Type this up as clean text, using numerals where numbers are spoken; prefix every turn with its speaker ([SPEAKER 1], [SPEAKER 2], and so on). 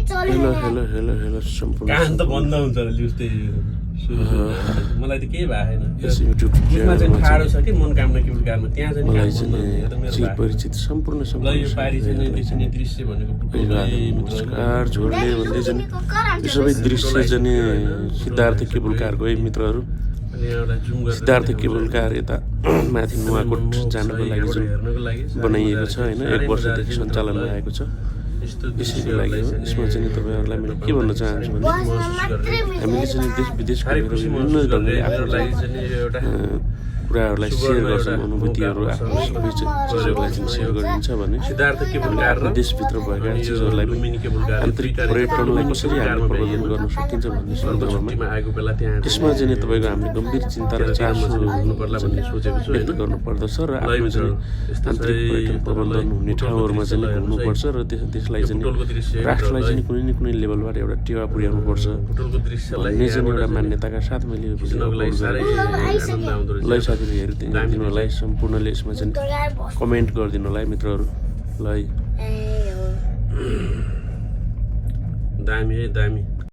[SPEAKER 1] hello hello hello hello सम्पूर्ण
[SPEAKER 2] कान त बन्द हुन्छ र उस्तै मलाई त केही भएको छैन
[SPEAKER 1] युट्युब
[SPEAKER 2] यसमा चाहिँ ठाडो छ कि मनकामना केबुल कारमा त्यहाँ चाहिँ
[SPEAKER 1] मलाई
[SPEAKER 2] काम बन्द हुन्छ यो त मेरो
[SPEAKER 1] चाहिँ
[SPEAKER 2] भएको
[SPEAKER 1] परिचित सम्पूर्ण
[SPEAKER 2] ल यो पारी चाहिँ नि देखिने दृश्य भनेको
[SPEAKER 1] नमस्कार झोरले भन्दै छन् यो सबै दृश्य चाहिँ नि सिद्धार्थ केबुल कारको है मित्रहरू
[SPEAKER 2] अनि एउटा जुम गरेर
[SPEAKER 1] सिद्धार्थ केबुल कार यता माथि नुवाकोट जानको लागि जुन
[SPEAKER 2] हेर्नको लागि
[SPEAKER 1] बनाइएको छ होइन 1 वर्षदेखि सञ्चालनमा आएको छ
[SPEAKER 2] यस्तो
[SPEAKER 1] यसैको लागि हो यसमा चाहिँ तपाईँहरूलाई मैले के भन्न चाहन्छु भने हामीले चाहिँ देश विदेश गएर विभिन्न ढङ्गले आफ्नो कुराहरूलाई सेयर गर्छौँ अनुभूतिहरू आफ्नो सबै चिजहरूलाई चाहिँ सेयर गरिन्छ भने
[SPEAKER 2] सिद्धार्थ केबुल कार र
[SPEAKER 1] देशभित्र भएका चिजहरूलाई पनि आन्तरिक पर्यटनलाई कसरी हामीले प्रबन्धन गर्न सकिन्छ भन्ने सन्दर्भमा
[SPEAKER 2] आएको बेला त्यहाँ
[SPEAKER 1] त्यसमा चाहिँ नि तपाईँको हामीले गम्भीर चिन्ता र चासो
[SPEAKER 2] हुनुपर्ला भन्ने सोचेको छु
[SPEAKER 1] व्यक्त गर्नुपर्दछ र आफ्नो चाहिँ आन्तरिक पर्यटन प्रबन्धन हुने ठाउँहरूमा चाहिँ हुनुपर्छ र त्यसलाई चाहिँ राष्ट्रलाई चाहिँ कुनै न कुनै लेभलबाट एउटा टेवा पुर्याउनुपर्छ भन्ने चाहिँ एउटा मान्यताका साथ मैले यो भिडियो अपलोड गरेँ ल साथीहरू हेरिदिनु होला है सम्पूर्णले यसमा चाहिँ कमेन्ट गरिदिनु होला है मित्रहरू ल है
[SPEAKER 2] दामी है दामी